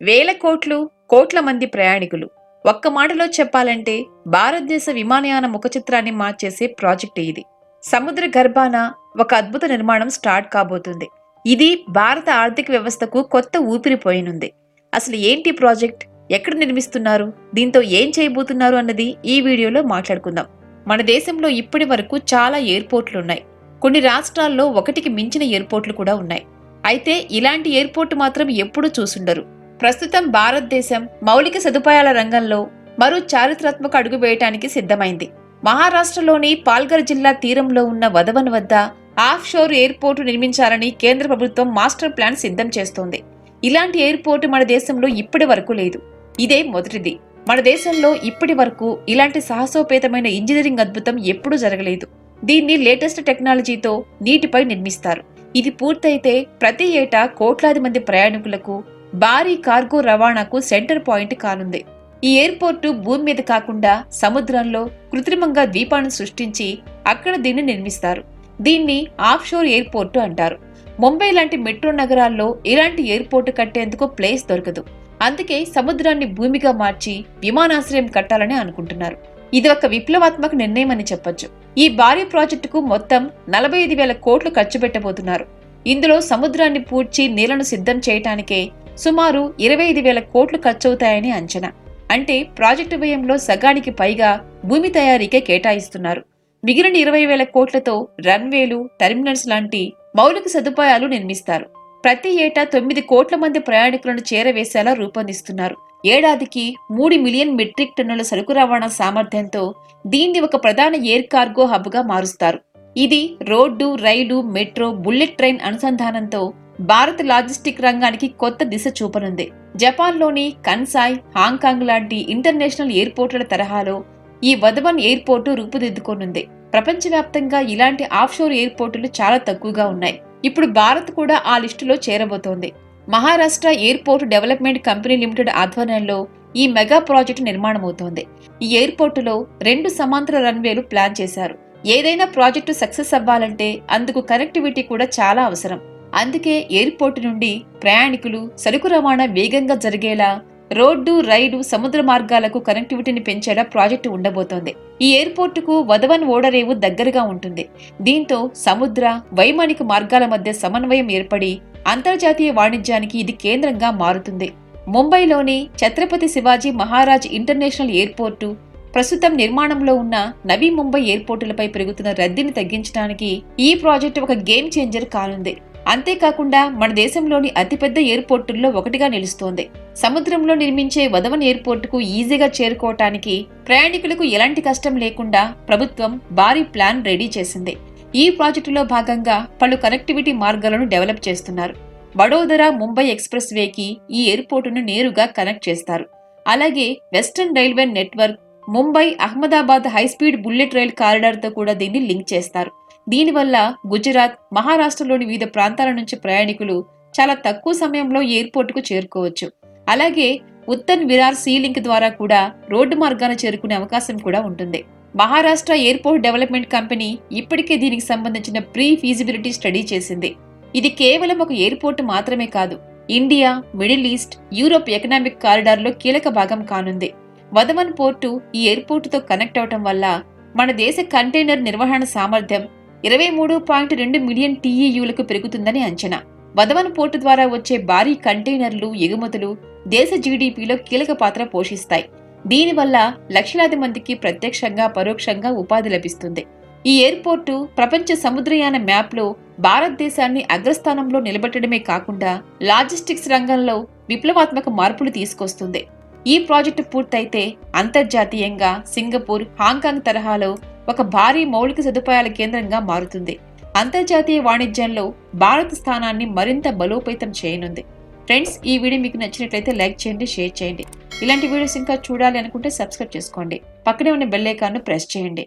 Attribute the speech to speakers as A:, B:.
A: వేల కోట్లు, కోట్ల మంది ప్రయాణికులు. ఒక్క మాటలో చెప్పాలంటే భారతదేశ విమానయాన ముఖచిత్రాన్ని మార్చేసే ప్రాజెక్టు ఇది. సముద్ర గర్భాన ఒక అద్భుత నిర్మాణం స్టార్ట్ కాబోతుంది. ఇది భారత ఆర్థిక వ్యవస్థకు కొత్త ఊపిరి పోయనుంది. అసలు ఏంటి ప్రాజెక్ట్, ఎక్కడ నిర్మిస్తున్నారు, దీంతో ఏం చేయబోతున్నారు అన్నది ఈ వీడియోలో మాట్లాడుకుందాం. మన దేశంలో ఇప్పటి వరకు చాలా ఎయిర్పోర్ట్లు ఉన్నాయి. కొన్ని రాష్ట్రాల్లో ఒకటికి మించిన ఎయిర్పోర్ట్లు కూడా ఉన్నాయి. అయితే ఇలాంటి ఎయిర్పోర్ట్ మాత్రం ఎప్పుడూ చూసుండరు. ప్రస్తుతం భారతదేశం మౌలిక సదుపాయాల రంగంలో మరో చారిత్రాత్మక అడుగు వేయటానికి సిద్ధమైంది. మహారాష్ట్రలోని పాల్ఘర్ జిల్లా తీరంలో ఉన్న వధవన్ వద్ద ఆఫ్ షోర్ ఎయిర్పోర్టు నిర్మించాలని కేంద్ర ప్రభుత్వం మాస్టర్ ప్లాన్ సిద్ధం చేస్తోంది. ఇలాంటి ఎయిర్పోర్టు మన దేశంలో ఇప్పటి వరకు లేదు. ఇదే మొదటిది. మన దేశంలో ఇప్పటి వరకు ఇలాంటి సాహసోపేతమైన ఇంజనీరింగ్ అద్భుతం ఎప్పుడూ జరగలేదు. దీన్ని లేటెస్ట్ టెక్నాలజీతో నీటిపై నిర్మిస్తారు. ఇది పూర్తయితే ప్రతి ఏటా కోట్లాది మంది ప్రయాణికులకు భారీ కార్గో రవాణాకు సెంటర్ పాయింట్ కానుంది. ఈ ఎయిర్పోర్టు భూమి మీద కాకుండా సముద్రంలో కృత్రిమంగా ద్వీపాన్ని సృష్టించి అక్కడ దీన్ని నిర్మిస్తారు. దీన్ని ఆఫ్ షోర్ ఎయిర్పోర్టు అంటారు. ముంబై లాంటి మెట్రో నగరాల్లో ఇలాంటి ఎయిర్పోర్టు కట్టేందుకు ప్లేస్ దొరకదు. అందుకే సముద్రాన్ని భూమిగా మార్చి విమానాశ్రయం కట్టాలని అనుకుంటున్నారు. ఇది ఒక విప్లవాత్మక నిర్ణయం అని చెప్పొచ్చు. ఈ భారీ ప్రాజెక్టుకు మొత్తం 45,000 కోట్లు ఖర్చు పెట్టబోతున్నారు. ఇందులో సముద్రాన్ని పూడ్చి నీళ్లను సిద్ధం చేయటానికే సుమారు 25,000 కోట్లు ఖర్చవుతాయని అంచనా. అంటే ప్రాజెక్టు వ్యయంలో సగానికి పైగా భూమి తయారీకే కేటాయిస్తున్నారు. మిగిలిన 20,000 కోట్లతో రన్వేలు, టెర్మినల్స్ లాంటి మౌలిక సదుపాయాలు నిర్మిస్తారు. ప్రతి ఏటా 9 కోట్ల మంది ప్రయాణికులను చేరవేసేలా రూపొందిస్తున్నారు. ఏడాదికి 3 మిలియన్ మెట్రిక్ టన్నుల సరుకు రవాణా సామర్థ్యంతో దీన్ని ఒక ప్రధాన ఎయిర్ కార్గో హబ్ గా మారుస్తారు. ఇది రోడ్డు, రైలు, మెట్రో, బుల్లెట్ ట్రైన్ అనుసంధానంతో భారత లాజిస్టిక్ రంగానికి కొత్త దిశ చూపనుంది. జపాన్లోని కన్సాయ్, హాంకాంగ్ లాంటి ఇంటర్నేషనల్ ఎయిర్పోర్టుల తరహాలో ఈ వధవన్ ఎయిర్పోర్టు రూపుదిద్దుకోనుంది. ప్రపంచవ్యాప్తంగా ఇలాంటి ఆఫ్షోర్ ఎయిర్పోర్టులు చాలా తక్కువగా ఉన్నాయి. ఇప్పుడు భారత్ కూడా ఆ లిస్టులో చేరబోతోంది. Maharashtra airport development company limited ఆధ్వర్యంలో ఈ మెగా ప్రాజెక్టు నిర్మాణమవుతోంది. ఈ ఎయిర్పోర్టులో 2 సమాంతర రన్వేలు ప్లాన్ చేశారు. ఏదైనా ప్రాజెక్టు సక్సెస్ అవ్వాలంటే అందుకు కనెక్టివిటీ కూడా చాలా అవసరం. అందుకే ఎయిర్పోర్టు నుండి ప్రయాణికులు, సరుకు రవాణా వేగంగా జరిగేలా రోడ్డు, రైలు, సముద్ర మార్గాలకు కనెక్టివిటీని పెంచేలా ప్రాజెక్టు ఉండబోతోంది. ఈ ఎయిర్పోర్టుకు వధవన్ ఓడరేవు దగ్గరగా ఉంటుంది. దీంతో సముద్ర, వైమానిక మార్గాల మధ్య సమన్వయం ఏర్పడి అంతర్జాతీయ వాణిజ్యానికి ఇది కేంద్రంగా మారుతుంది. ముంబైలోని ఛత్రపతి శివాజీ మహారాజ్ ఇంటర్నేషనల్ ఎయిర్పోర్టు ప్రస్తుతం నిర్మాణంలో ఉన్న నవీ ముంబై ఎయిర్పోర్టులపై పెరుగుతున్న రద్దీని తగ్గించడానికి ఈ ప్రాజెక్టు ఒక గేమ్ చేంజర్ కానుంది. అంతేకాకుండా మన దేశంలోని అతిపెద్ద ఎయిర్పోర్టుల్లో ఒకటిగా నిలుస్తోంది. సముద్రంలో నిర్మించే వధవన్ ఎయిర్పోర్టుకు ఈజీగా చేరుకోవటానికి ప్రయాణికులకు ఎలాంటి కష్టం లేకుండా ప్రభుత్వం భారీ ప్లాన్ రెడీ చేసింది. ఈ ప్రాజెక్టులో భాగంగా పలు కనెక్టివిటీ మార్గాలను డెవలప్ చేస్తున్నారు. వడోదర ముంబై ఎక్స్ప్రెస్ వేకి ఈ ఎయిర్పోర్టును నేరుగా కనెక్ట్ చేస్తారు. అలాగే western railway network, Mumbai Ahmedabad high speed bullet rail కారిడార్తో కూడా దీన్ని లింక్ చేస్తారు. దీనివల్ల గుజరాత్, మహారాష్ట్రలోని వివిధ ప్రాంతాల నుంచి ప్రయాణికులు చాలా తక్కువ సమయంలో ఎయిర్పోర్టుకు చేరుకోవచ్చు. అలాగే ఉత్తన్ విరార్ సీ లింక్ ద్వారా కూడా రోడ్డు మార్గాన చేరుకునే అవకాశం కూడా ఉంటుంది. మహారాష్ట్ర ఎయిర్పోర్ట్ డెవలప్మెంట్ కంపెనీ ఇప్పటికే దీనికి సంబంధించిన ప్రీ ఫీజిబిలిటీ స్టడీ చేసింది. ఇది కేవలం ఒక ఎయిర్పోర్టు మాత్రమే కాదు, India, middle east, Europe economic కారిడార్లో కీలక భాగం కానుంది. వధవన్ పోర్టు ఈ ఎయిర్పోర్టుతో కనెక్ట్ అవటం వల్ల మన దేశ కంటైనర్ నిర్వహణ సామర్థ్యం 23.2 మిలియన్ TEUలకు పెరుగుతుందని అంచనా. వధవన్ పోర్టు ద్వారా వచ్చే భారీ కంటైనర్లు, ఎగుమతులు దేశ జీడీపీలో కీలక పాత్ర పోషిస్తాయి. దీనివల్ల లక్షలాది మందికి ప్రత్యక్షంగా, పరోక్షంగా ఉపాధి లభిస్తుంది. ఈ ఎయిర్పోర్టు ప్రపంచ సముద్రయాన మ్యాప్లో భారతదేశాన్ని అగ్రస్థానంలో నిలబెట్టడమే కాకుండా లాజిస్టిక్స్ రంగంలో విప్లవాత్మక మార్పులు తీసుకొస్తుంది. ఈ ప్రాజెక్టు పూర్తయితే అంతర్జాతీయంగా సింగపూర్, హాంకాంగ్ తరహాలో ఒక భారీ మౌలిక సదుపాయాల కేంద్రంగా మారుతుంది. అంతర్జాతీయ వాణిజ్యంలో భారత స్థానాన్ని మరింత బలోపేతం చేయనుంది. ఫ్రెండ్స్, ఈ వీడియో మీకు నచ్చినట్లయితే లైక్ చేయండి, షేర్ చేయండి. ఇలాంటి వీడియోస్ ఇంకా చూడాలి అనుకుంటే సబ్స్క్రైబ్ చేసుకోండి. పక్కనే ఉన్న బెల్ ఐకాన్ను ప్రెస్ చేయండి.